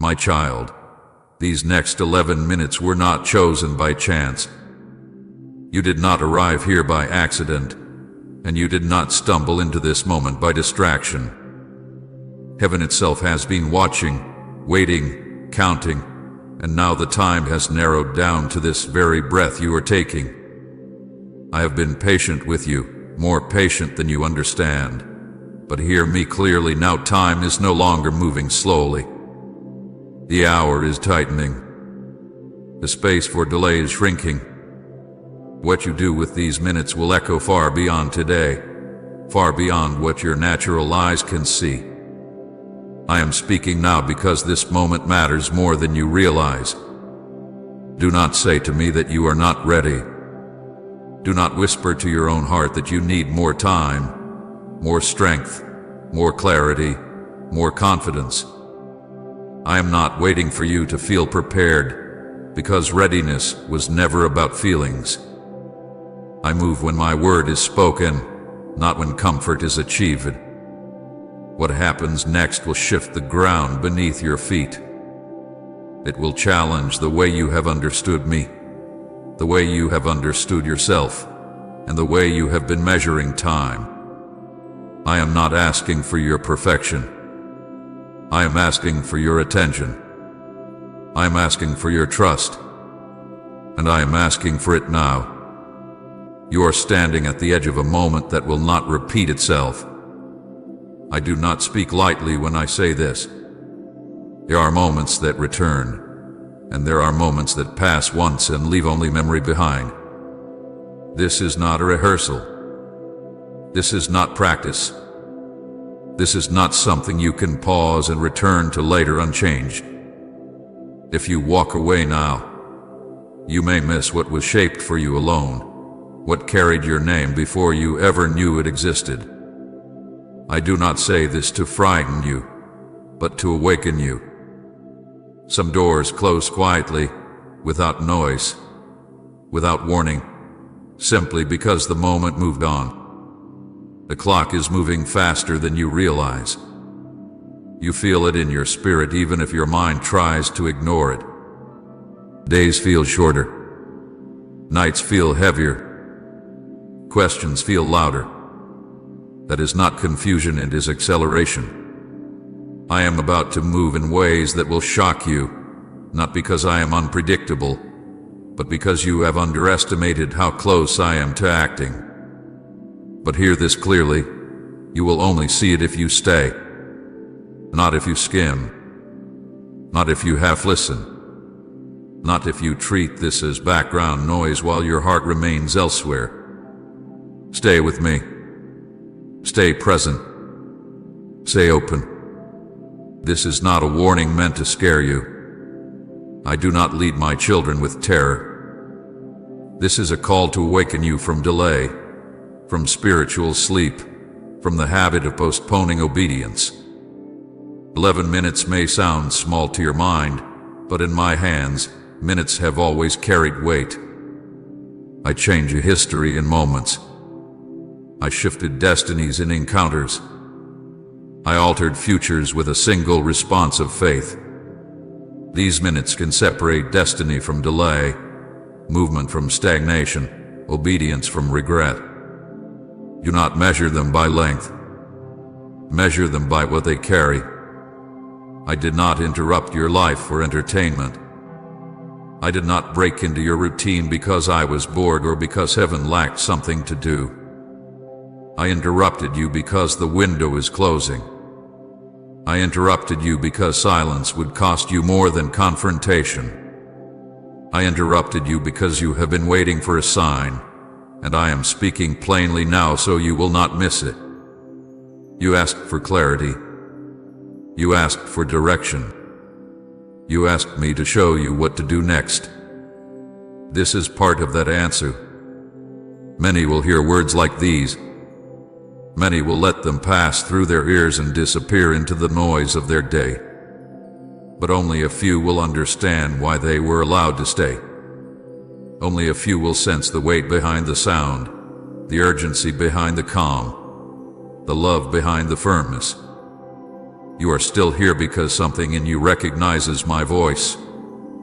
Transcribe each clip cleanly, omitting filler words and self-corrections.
My child, these next 11 minutes were not chosen by chance. You did not arrive here by accident, and you did not stumble into this moment by distraction. Heaven itself has been watching, waiting, counting, and now the time has narrowed down to this very breath you are taking. I have been patient with you, more patient than you understand. But hear me clearly now, time is no longer moving slowly. The hour is tightening. The space for delay is shrinking. What you do with these minutes will echo far beyond today, far beyond what your natural eyes can see. I am speaking now because this moment matters more than you realize. Do not say to me that you are not ready. Do not whisper to your own heart that you need more time, more strength, more clarity, more confidence. I am not waiting for you to feel prepared, because readiness was never about feelings. I move when my word is spoken, not when comfort is achieved. What happens next will shift the ground beneath your feet. It will challenge the way you have understood me, the way you have understood yourself, and the way you have been measuring time. I am not asking for your perfection. I am asking for your attention. I am asking for your trust. And I am asking for it now. You are standing at the edge of a moment that will not repeat itself. I do not speak lightly when I say this. There are moments that return, and there are moments that pass once and leave only memory behind. This is not a rehearsal. This is not practice. This is not something you can pause and return to later unchanged. If you walk away now, you may miss what was shaped for you alone, what carried your name before you ever knew it existed. I do not say this to frighten you, but to awaken you. Some doors close quietly, without noise, without warning, simply because the moment moved on. The clock is moving faster than you realize. You feel it in your spirit even if your mind tries to ignore it. Days feel shorter. Nights feel heavier. Questions feel louder. That is not confusion, it is acceleration. I am about to move in ways that will shock you, not because I am unpredictable, but because you have underestimated how close I am to acting. But hear this clearly, you will only see it if you stay, not if you skim, not if you half listen, not if you treat this as background noise while your heart remains elsewhere. Stay with me. Stay present. Stay open. This is not a warning meant to scare you. I do not lead my children with terror. This is a call to awaken you from delay, from spiritual sleep, from the habit of postponing obedience. 11 minutes may sound small to your mind, but in my hands, minutes have always carried weight. I change a history in moments. I shifted destinies in encounters. I altered futures with a single response of faith. These minutes can separate destiny from delay, movement from stagnation, obedience from regret. Do not measure them by length. Measure them by what they carry. I did not interrupt your life for entertainment. I did not break into your routine because I was bored or because heaven lacked something to do. I interrupted you because the window is closing. I interrupted you because silence would cost you more than confrontation. I interrupted you because you have been waiting for a sign, and I am speaking plainly now so you will not miss it. You asked for clarity. You asked for direction. You asked me to show you what to do next. This is part of that answer. Many will hear words like these. Many will let them pass through their ears and disappear into the noise of their day. But only a few will understand why they were allowed to stay. Only a few will sense the weight behind the sound, the urgency behind the calm, the love behind the firmness. You are still here because something in you recognizes my voice,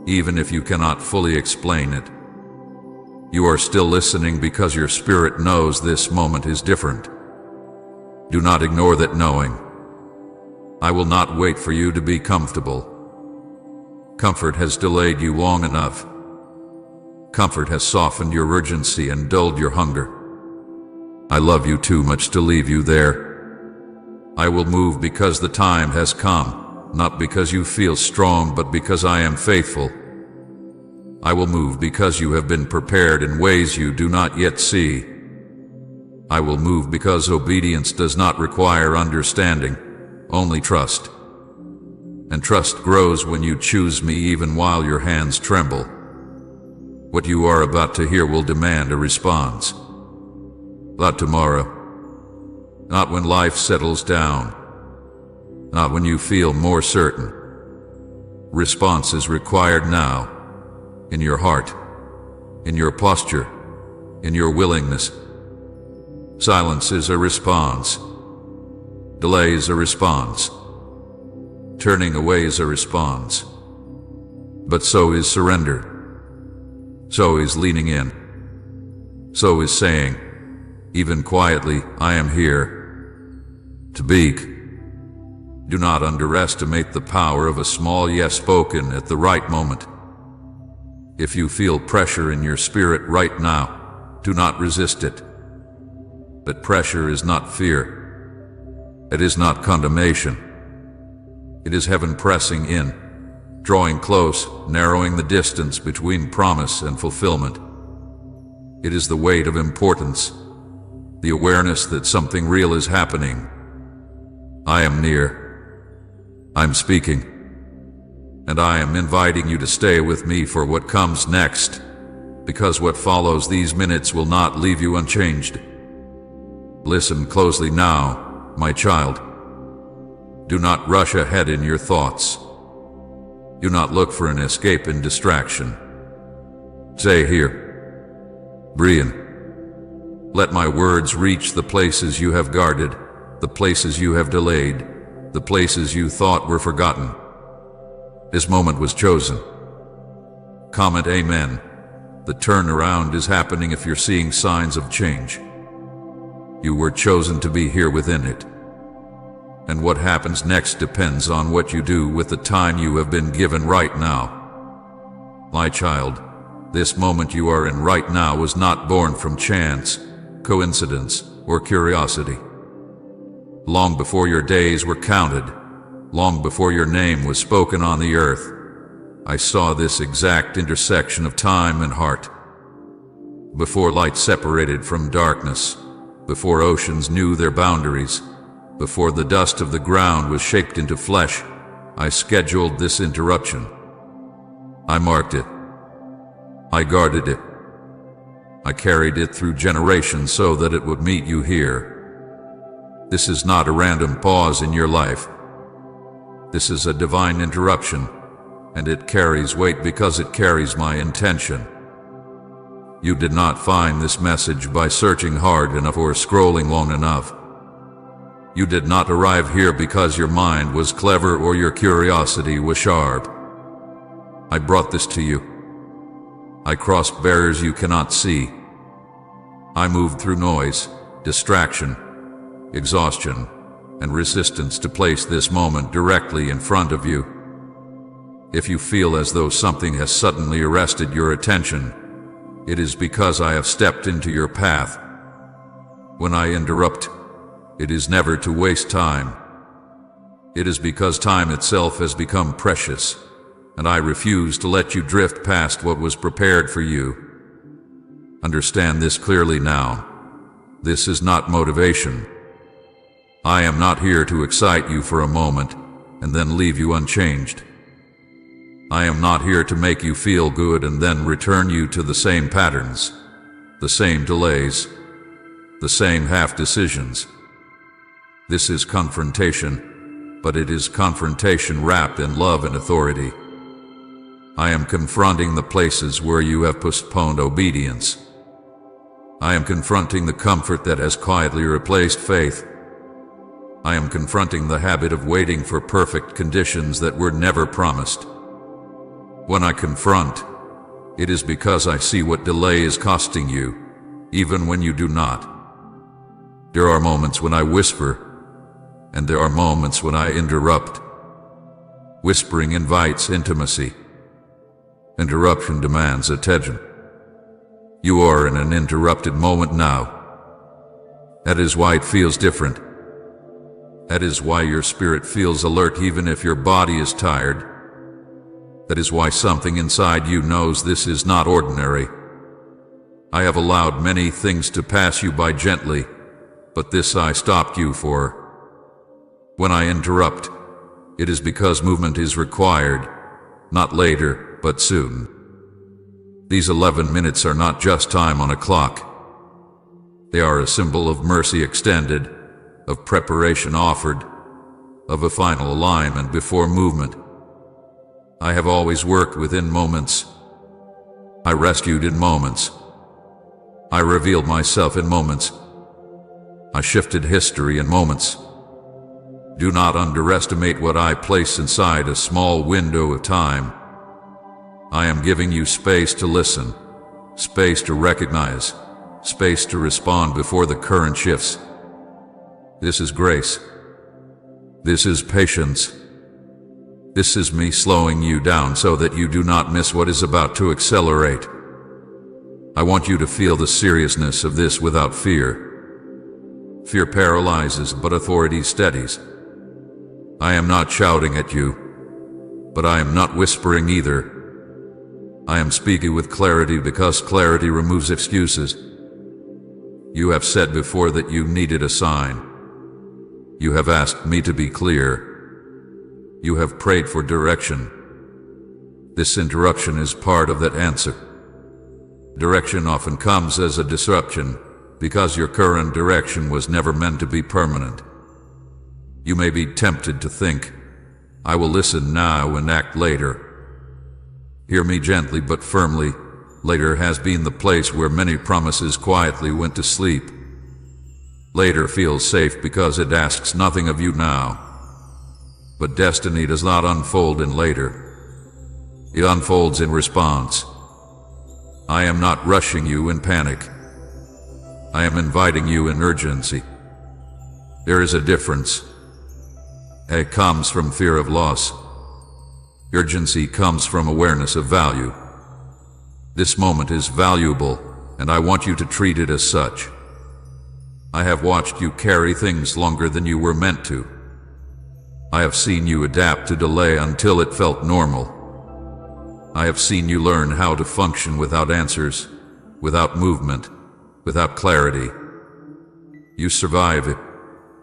even if you cannot fully explain it. You are still listening because your spirit knows this moment is different. Do not ignore that knowing. I will not wait for you to be comfortable. Comfort has delayed you long enough. Comfort has softened your urgency and dulled your hunger. I love you too much to leave you there. I will move because the time has come, not because you feel strong, but because I am faithful. I will move because you have been prepared in ways you do not yet see. I will move because obedience does not require understanding, only trust. And trust grows when you choose me even while your hands tremble. What you are about to hear will demand a response. Not tomorrow. Not when life settles down. Not when you feel more certain. Response is required now. In your heart. In your posture. In your willingness. Silence is a response. Delay is a response. Turning away is a response. But so is surrender. So is leaning in. So is saying, even quietly, I am here. To be. Do not underestimate the power of a small yes spoken at the right moment. If you feel pressure in your spirit right now, do not resist it. But pressure is not fear. It is not condemnation. It is heaven pressing in, drawing close, narrowing the distance between promise and fulfillment. It is the weight of importance, the awareness that something real is happening. I am near. I'm speaking. And I am inviting you to stay with me for what comes next, because what follows these minutes will not leave you unchanged. Listen closely now, my child. Do not rush ahead in your thoughts. Do not look for an escape in distraction. Stay here. Brian. Let my words reach the places you have guarded, the places you have delayed, the places you thought were forgotten. This moment was chosen. Comment amen. The turnaround is happening if you're seeing signs of change. You were chosen to be here within it. And what happens next depends on what you do with the time you have been given right now. My child, this moment you are in right now was not born from chance, coincidence, or curiosity. Long before your days were counted, long before your name was spoken on the earth, I saw this exact intersection of time and heart. Before light separated from darkness, before oceans knew their boundaries, before the dust of the ground was shaped into flesh, I scheduled this interruption. I marked it. I guarded it. I carried it through generations so that it would meet you here. This is not a random pause in your life. This is a divine interruption, and it carries weight because it carries my intention. You did not find this message by searching hard enough or scrolling long enough. You did not arrive here because your mind was clever or your curiosity was sharp. I brought this to you. I crossed barriers you cannot see. I moved through noise, distraction, exhaustion, and resistance to place this moment directly in front of you. If you feel as though something has suddenly arrested your attention, it is because I have stepped into your path. When I interrupt, it is never to waste time. It is because time itself has become precious, and I refuse to let you drift past what was prepared for you. Understand this clearly now. This is not motivation. I am not here to excite you for a moment and then leave you unchanged. I am not here to make you feel good and then return you to the same patterns, the same delays, the same half-decisions. This is confrontation, but it is confrontation wrapped in love and authority. I am confronting the places where you have postponed obedience. I am confronting the comfort that has quietly replaced faith. I am confronting the habit of waiting for perfect conditions that were never promised. When I confront, it is because I see what delay is costing you, even when you do not. There are moments when I whisper, and there are moments when I interrupt. Whispering invites intimacy. Interruption demands attention. You are in an interrupted moment now. That is why it feels different. That is why your spirit feels alert even if your body is tired. That is why something inside you knows this is not ordinary. I have allowed many things to pass you by gently, but this I stopped you for. When I interrupt, it is because movement is required, not later, but soon. These 11 minutes are not just time on a clock. They are a symbol of mercy extended, of preparation offered, of a final alignment before movement. I have always worked within moments. I rescued in moments. I revealed myself in moments. I shifted history in moments. Do not underestimate what I place inside a small window of time. I am giving you space to listen, space to recognize, space to respond before the current shifts. This is grace. This is patience. This is me slowing you down so that you do not miss what is about to accelerate. I want you to feel the seriousness of this without fear. Fear paralyzes, but authority steadies. I am not shouting at you, but I am not whispering either. I am speaking with clarity because clarity removes excuses. You have said before that you needed a sign. You have asked me to be clear. You have prayed for direction. This interruption is part of that answer. Direction often comes as a disruption because your current direction was never meant to be permanent. You may be tempted to think, I will listen now and act later. Hear me gently but firmly. Later has been the place where many promises quietly went to sleep. Later feels safe because it asks nothing of you now. But destiny does not unfold in later. It unfolds in response. I am not rushing you in panic. I am inviting you in urgency. There is a difference. It comes from fear of loss. Urgency comes from awareness of value. This moment is valuable, and I want you to treat it as such. I have watched you carry things longer than you were meant to. I have seen you adapt to delay until it felt normal. I have seen you learn how to function without answers, without movement, without clarity. You survive it,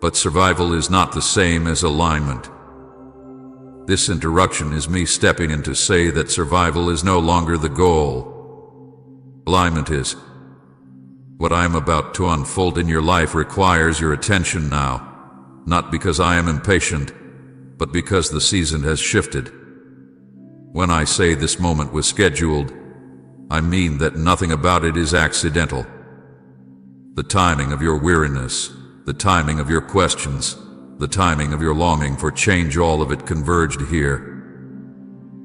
but survival is not the same as alignment. This interruption is me stepping in to say that survival is no longer the goal. Alignment is. What I am about to unfold in your life requires your attention now, not because I am impatient, but because the season has shifted. When I say this moment was scheduled, I mean that nothing about it is accidental. The timing of your weariness, the timing of your questions, the timing of your longing for change, all of it converged here.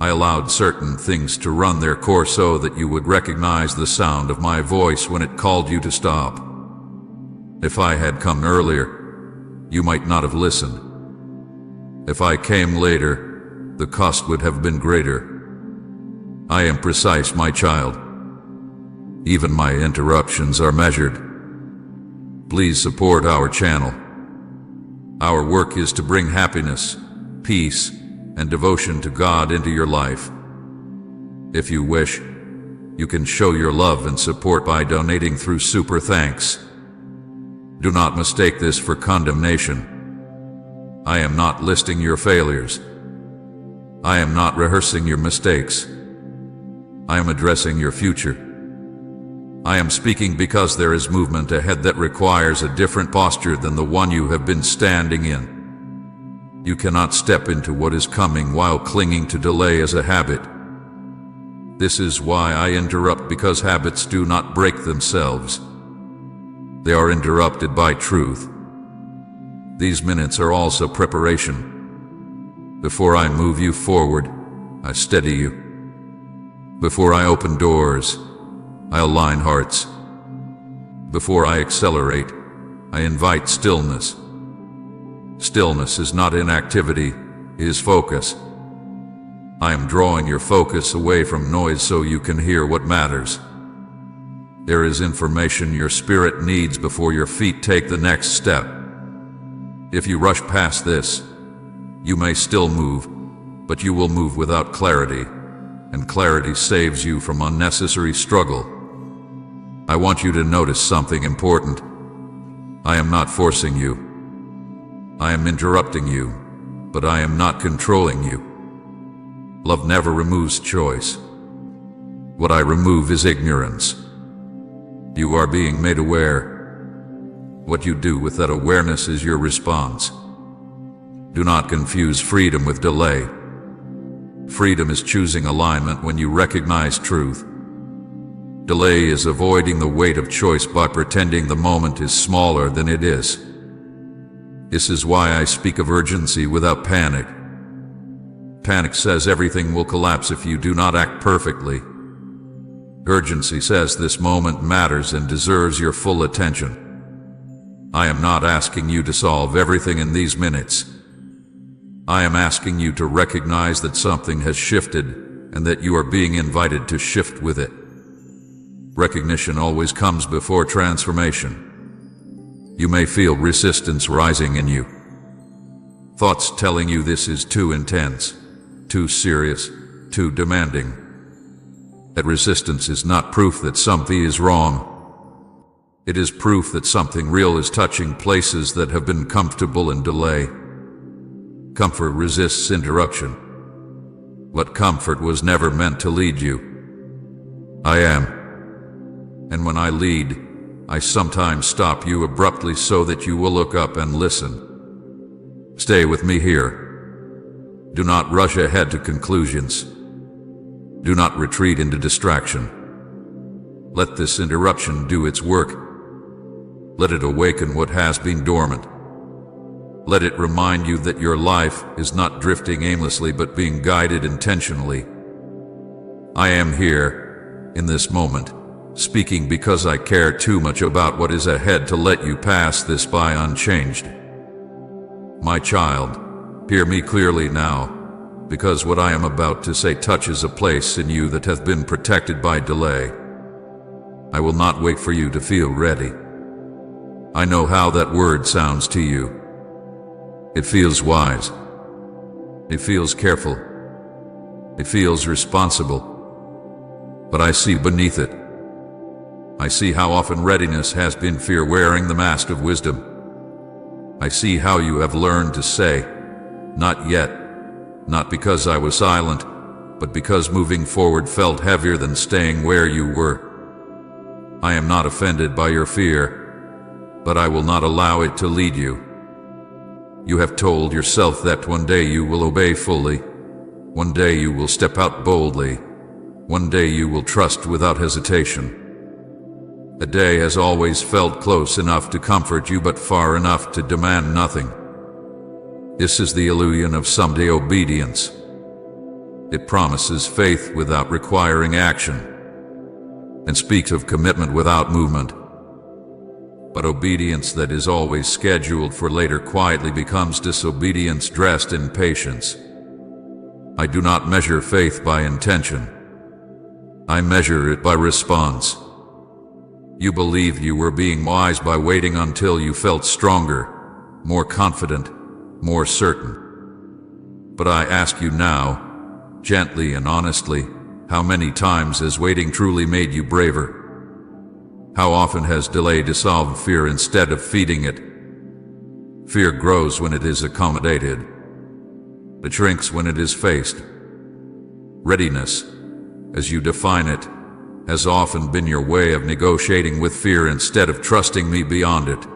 I allowed certain things to run their course so that you would recognize the sound of my voice when it called you to stop. If I had come earlier, you might not have listened. If I came later, the cost would have been greater. I am precise, my child. Even my interruptions are measured. Please support our channel. Our work is to bring happiness, peace, and devotion to God into your life. If you wish, you can show your love and support by donating through Super Thanks. Do not mistake this for condemnation. I am not listing your failures. I am not rehearsing your mistakes. I am addressing your future. I am speaking because there is movement ahead that requires a different posture than the one you have been standing in. You cannot step into what is coming while clinging to delay as a habit. This is why I interrupt, because habits do not break themselves. They are interrupted by truth. These minutes are also preparation. Before I move you forward, I steady you. Before I open doors, I align hearts. Before I accelerate, I invite stillness. Stillness is not inactivity, it is focus. I am drawing your focus away from noise so you can hear what matters. There is information your spirit needs before your feet take the next step. If you rush past this, you may still move, but you will move without clarity, and clarity saves you from unnecessary struggle. I want you to notice something important. I am not forcing you. I am interrupting you, but I am not controlling you. Love never removes choice. What I remove is ignorance. You are being made aware. What you do with that awareness is your response. Do not confuse freedom with delay. Freedom is choosing alignment when you recognize truth. Delay is avoiding the weight of choice by pretending the moment is smaller than it is. This is why I speak of urgency without panic. Panic says everything will collapse if you do not act perfectly. Urgency says this moment matters and deserves your full attention. I am not asking you to solve everything in these minutes. I am asking you to recognize that something has shifted and that you are being invited to shift with it. Recognition always comes before transformation. You may feel resistance rising in you. Thoughts telling you this is too intense, too serious, too demanding. That resistance is not proof that something is wrong. It is proof that something real is touching places that have been comfortable in delay. Comfort resists interruption. But comfort was never meant to lead you. I am. And when I lead, I sometimes stop you abruptly so that you will look up and listen. Stay with me here. Do not rush ahead to conclusions. Do not retreat into distraction. Let this interruption do its work. Let it awaken what has been dormant. Let it remind you that your life is not drifting aimlessly but being guided intentionally. I am here, in this moment, speaking because I care too much about what is ahead to let you pass this by unchanged. My child, hear me clearly now, because what I am about to say touches a place in you that hath been protected by delay. I will not wait for you to feel ready. I know how that word sounds to you. It feels wise. It feels careful. It feels responsible. But I see beneath it. I see how often readiness has been fear wearing the mask of wisdom. I see how you have learned to say, "Not yet," not because I was silent, but because moving forward felt heavier than staying where you were. I am not offended by your fear, but I will not allow it to lead you. You have told yourself that one day you will obey fully. One day you will step out boldly. One day you will trust without hesitation. A day has always felt close enough to comfort you but far enough to demand nothing. This is the illusion of someday obedience. It promises faith without requiring action, and speaks of commitment without movement. But obedience that is always scheduled for later quietly becomes disobedience dressed in patience. I do not measure faith by intention. I measure it by response. You believed you were being wise by waiting until you felt stronger, more confident, more certain. But I ask you now, gently and honestly, how many times has waiting truly made you braver? How often has delay dissolved fear instead of feeding it? Fear grows when it is accommodated. It shrinks when it is faced. Readiness, as you define it, has often been your way of negotiating with fear instead of trusting me beyond it.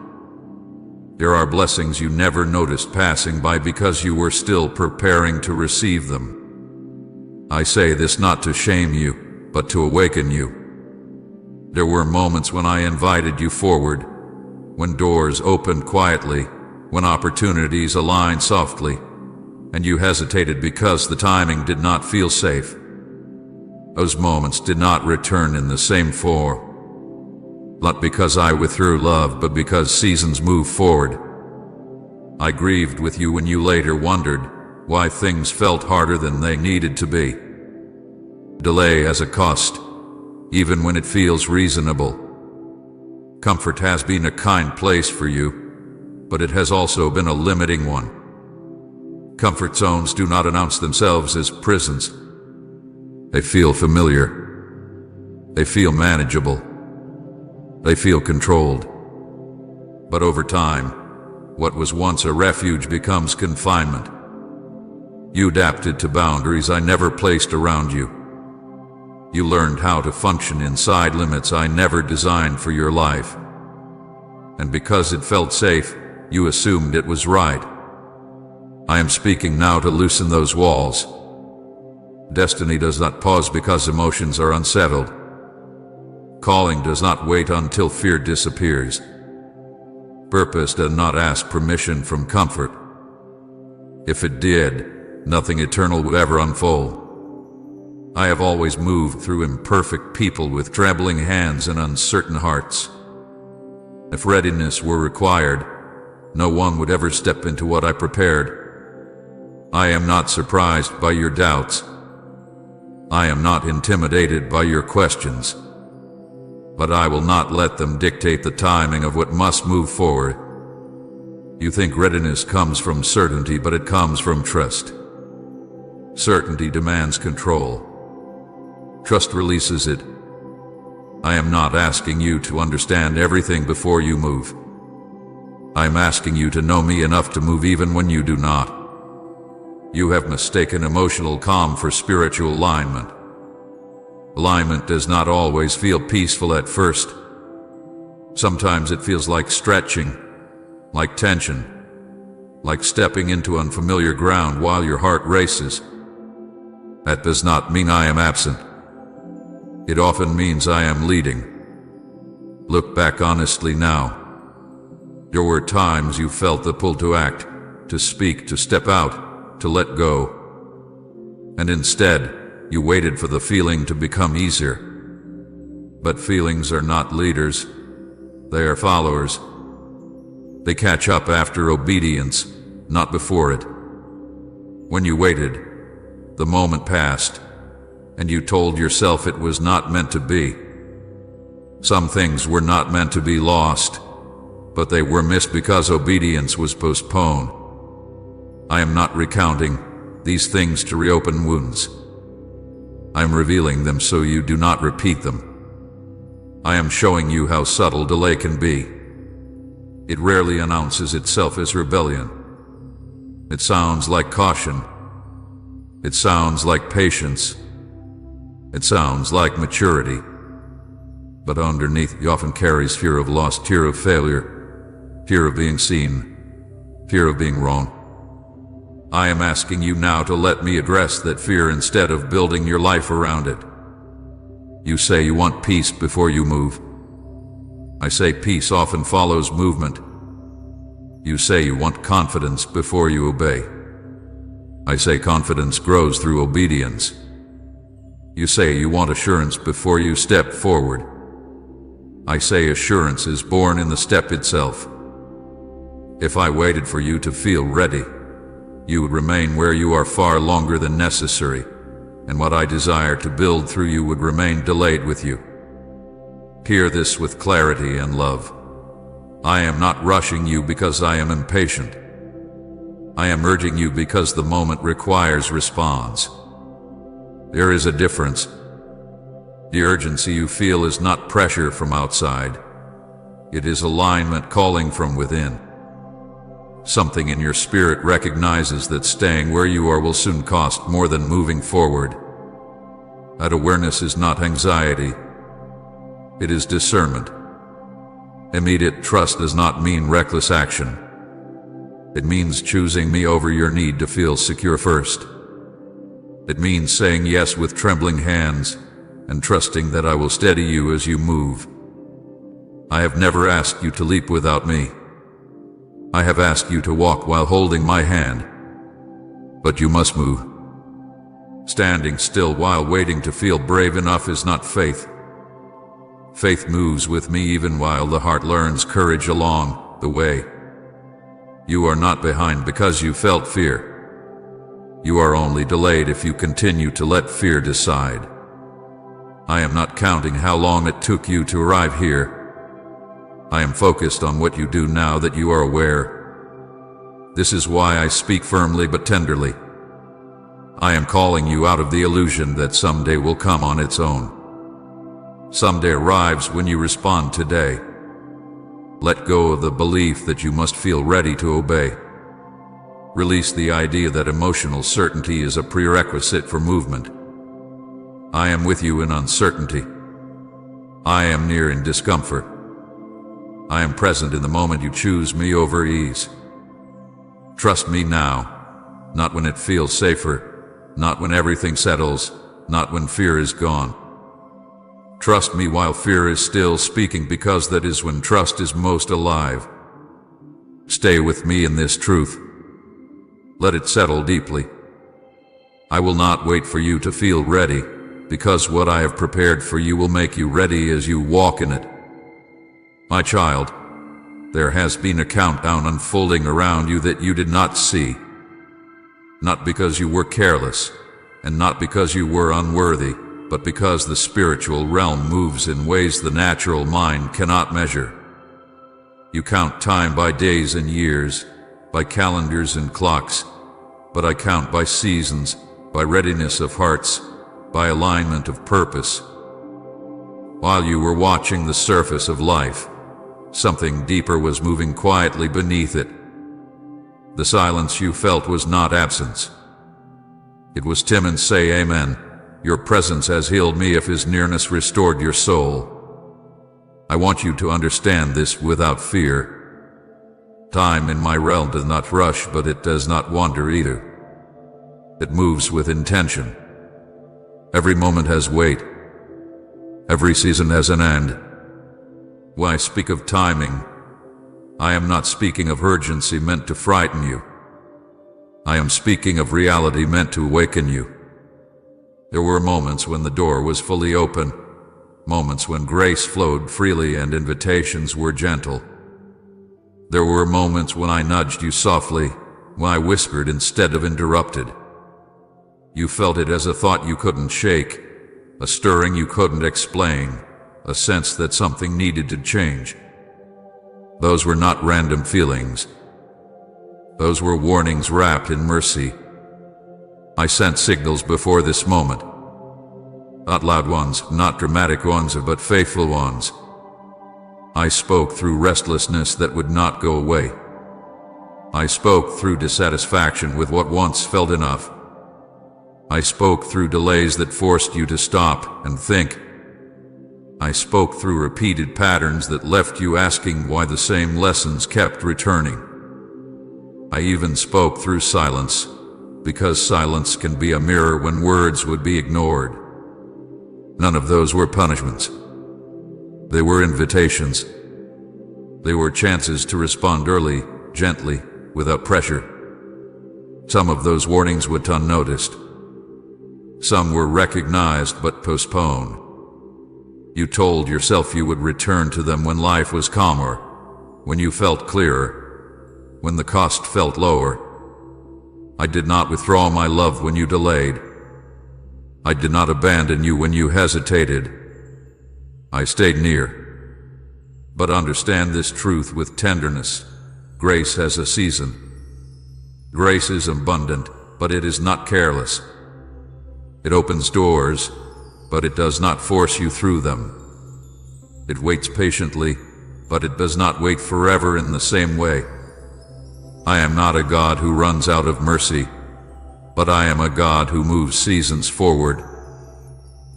There are blessings you never noticed passing by because you were still preparing to receive them. I say this not to shame you, but to awaken you. There were moments when I invited you forward, when doors opened quietly, when opportunities aligned softly, and you hesitated because the timing did not feel safe. Those moments did not return in the same form. Not because I withdrew love, but because seasons move forward. I grieved with you when you later wondered why things felt harder than they needed to be. Delay has a cost, even when it feels reasonable. Comfort has been a kind place for you, but it has also been a limiting one. Comfort zones do not announce themselves as prisons. They feel familiar. They feel manageable. They feel controlled. But over time, what was once a refuge becomes confinement. You adapted to boundaries I never placed around you. You learned how to function inside limits I never designed for your life. And because it felt safe, you assumed it was right. I am speaking now to loosen those walls. Destiny does not pause because emotions are unsettled. Calling does not wait until fear disappears. Purpose does not ask permission from comfort. If it did, nothing eternal would ever unfold. I have always moved through imperfect people with trembling hands and uncertain hearts. If readiness were required, no one would ever step into what I prepared. I am not surprised by your doubts. I am not intimidated by your questions. But I will not let them dictate the timing of what must move forward. You think readiness comes from certainty, but it comes from trust. Certainty demands control. Trust releases it. I am not asking you to understand everything before you move. I am asking you to know me enough to move even when you do not. You have mistaken emotional calm for spiritual alignment. Alignment does not always feel peaceful at first. Sometimes it feels like stretching, like tension, like stepping into unfamiliar ground while your heart races. That does not mean I am absent. It often means I am leading. Look back honestly now. There were times you felt the pull to act, to speak, to step out, to let go. And instead, you waited for the feeling to become easier. But feelings are not leaders. They are followers. They catch up after obedience, not before it. When you waited, the moment passed, and you told yourself it was not meant to be. Some things were not meant to be lost, but they were missed because obedience was postponed. I am not recounting these things to reopen wounds. I am revealing them so you do not repeat them. I am showing you how subtle delay can be. It rarely announces itself as rebellion. It sounds like caution. It sounds like patience. It sounds like maturity. But underneath it often carries fear of loss, fear of failure, fear of being seen, fear of being wrong. I am asking you now to let me address that fear instead of building your life around it. You say you want peace before you move. I say peace often follows movement. You say you want confidence before you obey. I say confidence grows through obedience. You say you want assurance before you step forward. I say assurance is born in the step itself. If I waited for you to feel ready, you would remain where you are far longer than necessary, and what I desire to build through you would remain delayed with you. Hear this with clarity and love. I am not rushing you because I am impatient. I am urging you because the moment requires response. There is a difference. The urgency you feel is not pressure from outside. It is alignment calling from within. Something in your spirit recognizes that staying where you are will soon cost more than moving forward. That awareness is not anxiety. It is discernment. Immediate trust does not mean reckless action. It means choosing me over your need to feel secure first. It means saying yes with trembling hands and trusting that I will steady you as you move. I have never asked you to leap without me. I have asked you to walk while holding my hand, but you must move. Standing still while waiting to feel brave enough is not faith. Faith moves with me even while the heart learns courage along the way. You are not behind because you felt fear. You are only delayed if you continue to let fear decide. I am not counting how long it took you to arrive here. I am focused on what you do now that you are aware. This is why I speak firmly but tenderly. I am calling you out of the illusion that someday will come on its own. Someday arrives when you respond today. Let go of the belief that you must feel ready to obey. Release the idea that emotional certainty is a prerequisite for movement. I am with you in uncertainty. I am near in discomfort. I am present in the moment you choose me over ease. Trust me now, not when it feels safer, not when everything settles, not when fear is gone. Trust me while fear is still speaking, because that is when trust is most alive. Stay with me in this truth. Let it settle deeply. I will not wait for you to feel ready, because what I have prepared for you will make you ready as you walk in it. My child, there has been a countdown unfolding around you that you did not see. Not because you were careless, and not because you were unworthy, but because the spiritual realm moves in ways the natural mind cannot measure. You count time by days and years, by calendars and clocks, but I count by seasons, by readiness of hearts, by alignment of purpose. While you were watching the surface of life, something deeper was moving quietly beneath it. The silence you felt was not absence. It was Timon say amen. Your presence has healed me if his nearness restored your soul. I want you to understand this without fear. Time in my realm does not rush, but it does not wander either. It moves with intention. Every moment has weight. Every season has an end. When I speak of timing, I am not speaking of urgency meant to frighten you. I am speaking of reality meant to awaken you. There were moments when the door was fully open, moments when grace flowed freely and invitations were gentle. There were moments when I nudged you softly, when I whispered instead of interrupted. You felt it as a thought you couldn't shake, a stirring you couldn't explain, a sense that something needed to change. Those were not random feelings. Those were warnings wrapped in mercy. I sent signals before this moment. Not loud ones, not dramatic ones, but faithful ones. I spoke through restlessness that would not go away. I spoke through dissatisfaction with what once felt enough. I spoke through delays that forced you to stop and think. I spoke through repeated patterns that left you asking why the same lessons kept returning. I even spoke through silence, because silence can be a mirror when words would be ignored. None of those were punishments. They were invitations. They were chances to respond early, gently, without pressure. Some of those warnings went unnoticed. Some were recognized but postponed. You told yourself you would return to them when life was calmer, when you felt clearer, when the cost felt lower. I did not withdraw my love when you delayed. I did not abandon you when you hesitated. I stayed near. But understand this truth with tenderness. Grace has a season. Grace is abundant, but it is not careless. It opens doors, but it does not force you through them. It waits patiently, but it does not wait forever in the same way. I am not a God who runs out of mercy, but I am a God who moves seasons forward.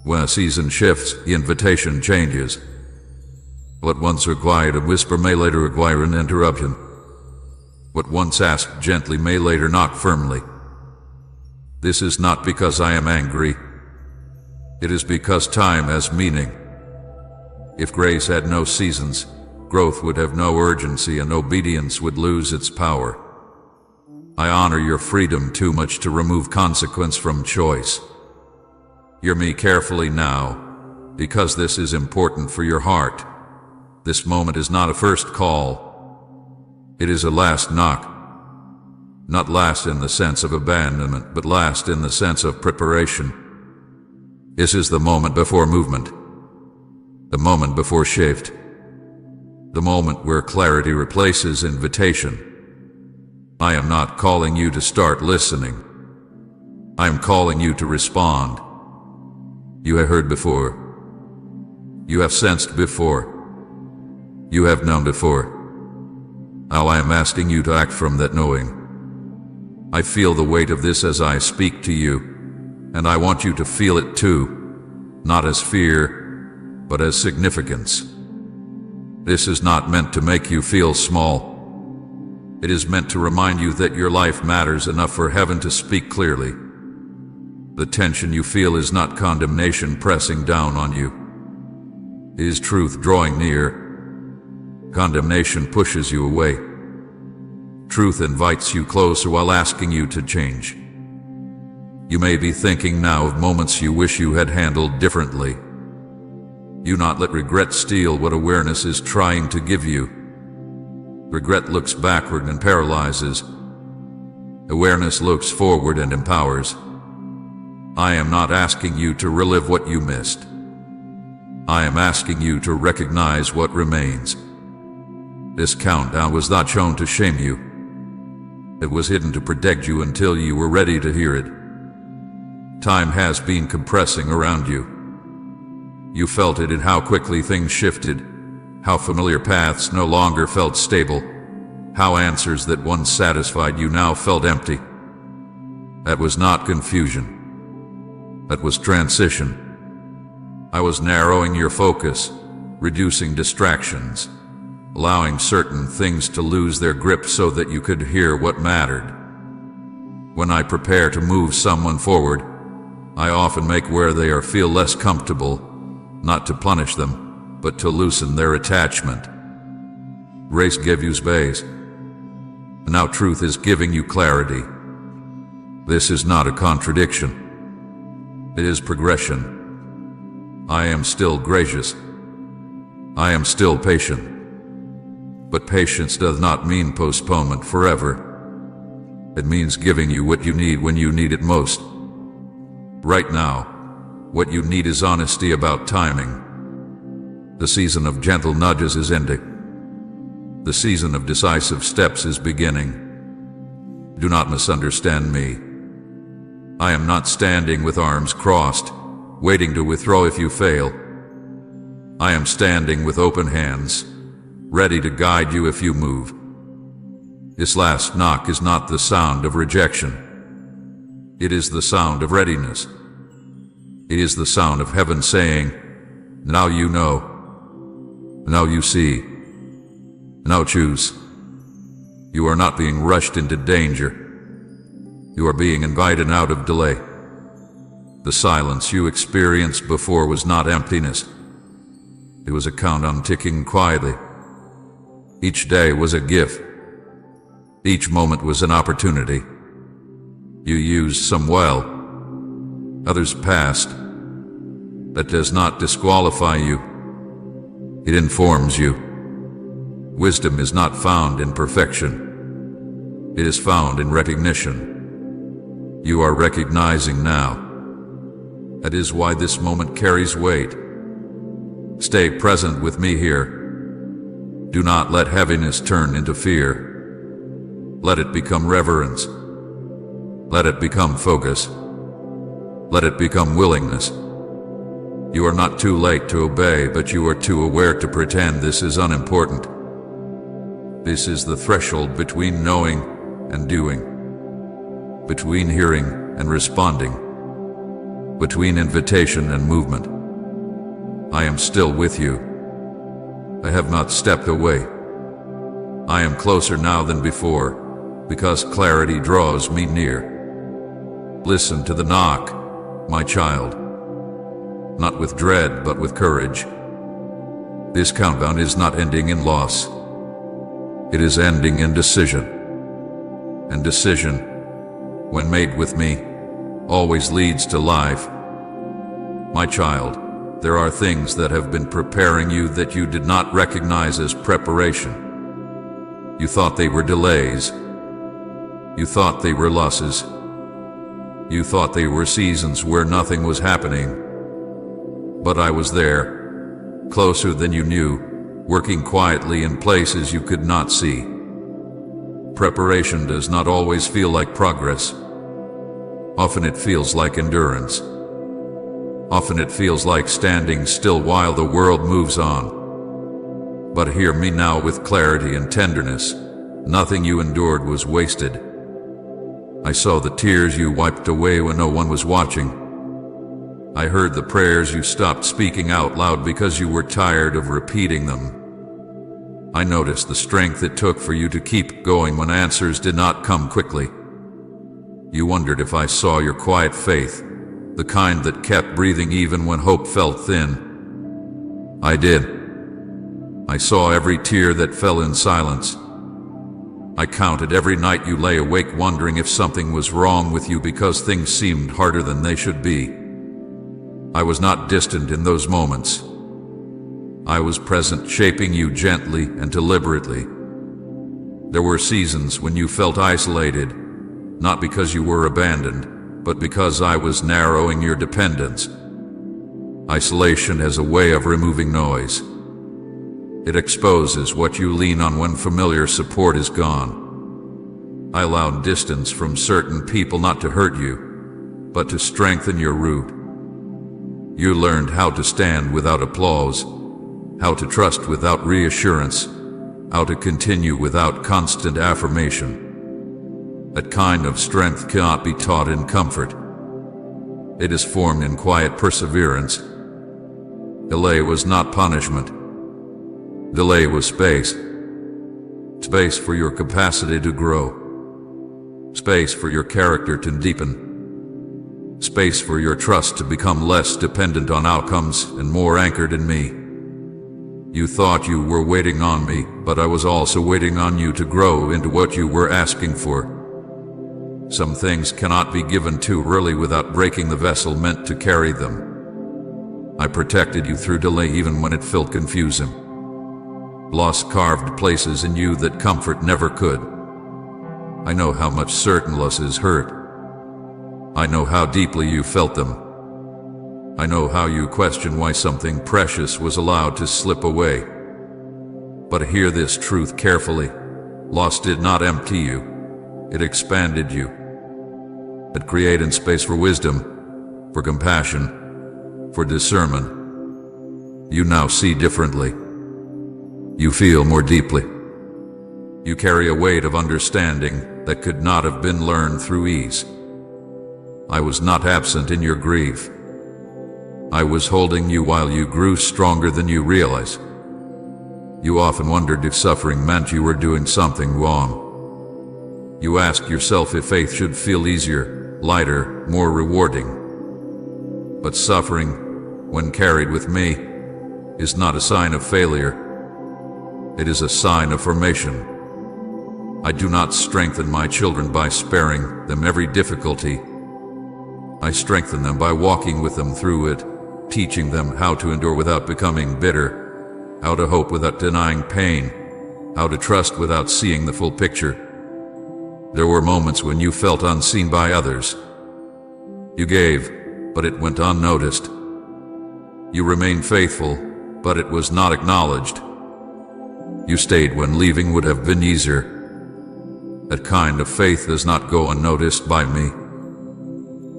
When a season shifts, the invitation changes. What once required a whisper may later require an interruption. What once asked gently may later knock firmly. This is not because I am angry. It is because time has meaning. If grace had no seasons, growth would have no urgency and obedience would lose its power. I honor your freedom too much to remove consequence from choice. Hear me carefully now, because this is important for your heart. This moment is not a first call. It is a last knock. Not last in the sense of abandonment, but last in the sense of preparation. This is the moment before movement. The moment before shift. The moment where clarity replaces invitation. I am not calling you to start listening. I am calling you to respond. You have heard before. You have sensed before. You have known before. Now I am asking you to act from that knowing. I feel the weight of this as I speak to you, and I want you to feel it too, not as fear, but as significance. This is not meant to make you feel small. It is meant to remind you that your life matters enough for heaven to speak clearly. The tension you feel is not condemnation pressing down on you. It is truth drawing near. Condemnation pushes you away. Truth invites you closer while asking you to change. You may be thinking now of moments you wish you had handled differently. Do not let regret steal what awareness is trying to give you. Regret looks backward and paralyzes. Awareness looks forward and empowers. I am not asking you to relive what you missed. I am asking you to recognize what remains. This countdown was not shown to shame you. It was hidden to protect you until you were ready to hear it. Time has been compressing around you. You felt it in how quickly things shifted. How familiar paths no longer felt stable. How answers that once satisfied you now felt empty. That was not confusion. That was transition. I was narrowing your focus, reducing distractions, allowing certain things to lose their grip so that you could hear what mattered. When I prepare to move someone forward, I often make where they are feel less comfortable, not to punish them, but to loosen their attachment. Grace gave you space. Now truth is giving you clarity. This is not a contradiction. It is progression. I am still gracious. I am still patient. But patience does not mean postponement forever. It means giving you what you need when you need it most. Right now, what you need is honesty about timing. The season of gentle nudges is ending. The season of decisive steps is beginning. Do not misunderstand me. I am not standing with arms crossed, waiting to withdraw if you fail. I am standing with open hands, ready to guide you if you move. This last knock is not the sound of rejection. It is the sound of readiness. It is the sound of heaven saying, now you know. Now you see. Now choose. You are not being rushed into danger. You are being invited out of delay. The silence you experienced before was not emptiness. It was a countdown ticking quietly. Each day was a gift. Each moment was an opportunity. You used some well. Others passed. That does not disqualify you. It informs you. Wisdom is not found in perfection. It is found in recognition. You are recognizing now. That is why this moment carries weight. Stay present with me here. Do not let heaviness turn into fear. Let it become reverence. Let it become focus. Let it become willingness. You are not too late to obey, but you are too aware to pretend this is unimportant. This is the threshold between knowing and doing, between hearing and responding, between invitation and movement. I am still with you. I have not stepped away. I am closer now than before, because clarity draws me near. Listen to the knock, my child. Not with dread, but with courage. This countdown is not ending in loss. It is ending in decision. And decision, when made with me, always leads to life. My child, there are things that have been preparing you that you did not recognize as preparation. You thought they were delays. You thought they were losses. You thought they were seasons where nothing was happening. But I was there, closer than you knew, working quietly in places you could not see. Preparation does not always feel like progress. Often it feels like endurance. Often it feels like standing still while the world moves on. But hear me now with clarity and tenderness. Nothing you endured was wasted. I saw the tears you wiped away when no one was watching. I heard the prayers you stopped speaking out loud because you were tired of repeating them. I noticed the strength it took for you to keep going when answers did not come quickly. You wondered if I saw your quiet faith, the kind that kept breathing even when hope felt thin. I did. I saw every tear that fell in silence. I counted every night you lay awake wondering if something was wrong with you because things seemed harder than they should be. I was not distant in those moments. I was present, shaping you gently and deliberately. There were seasons when you felt isolated, not because you were abandoned, but because I was narrowing your dependence. Isolation has a way of removing noise. It exposes what you lean on when familiar support is gone. I allowed distance from certain people not to hurt you, but to strengthen your root. You learned how to stand without applause, how to trust without reassurance, how to continue without constant affirmation. That kind of strength cannot be taught in comfort. It is formed in quiet perseverance. Delay was not punishment. Delay was space. Space for your capacity to grow. Space for your character to deepen. Space for your trust to become less dependent on outcomes and more anchored in me. You thought you were waiting on me, but I was also waiting on you to grow into what you were asking for. Some things cannot be given too early without breaking the vessel meant to carry them. I protected you through delay even when it felt confusing. Loss carved places in you that comfort never could. I know how much certain losses hurt. I know how deeply you felt them. I know how you question why something precious was allowed to slip away. But hear this truth carefully. Loss did not empty you. It expanded you. It created space for wisdom, for compassion, for discernment. You now see differently. You feel more deeply. You carry a weight of understanding that could not have been learned through ease. I was not absent in your grief. I was holding you while you grew stronger than you realize. You often wondered if suffering meant you were doing something wrong. You asked yourself if faith should feel easier, lighter, more rewarding. But suffering, when carried with me, is not a sign of failure. It is a sign of formation. I do not strengthen my children by sparing them every difficulty. I strengthen them by walking with them through it, teaching them how to endure without becoming bitter, how to hope without denying pain, how to trust without seeing the full picture. There were moments when you felt unseen by others. You gave, but it went unnoticed. You remained faithful, but it was not acknowledged. You stayed when leaving would have been easier. That kind of faith does not go unnoticed by me.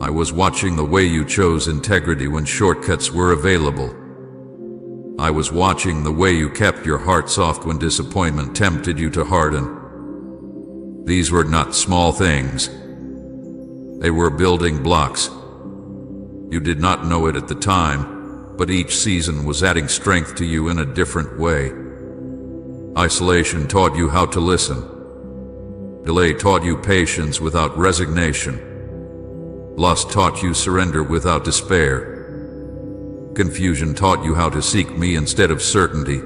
I was watching the way you chose integrity when shortcuts were available. I was watching the way you kept your heart soft when disappointment tempted you to harden. These were not small things. They were building blocks. You did not know it at the time, but each season was adding strength to you in a different way. Isolation taught you how to listen. Delay taught you patience without resignation. Loss taught you surrender without despair. Confusion taught you how to seek me instead of certainty.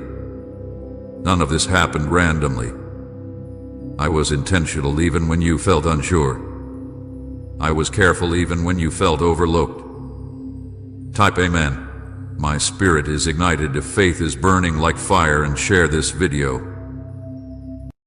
None of this happened randomly. I was intentional even when you felt unsure. I was careful even when you felt overlooked. Type Amen. My spirit is ignited if faith is burning like fire, and share this video.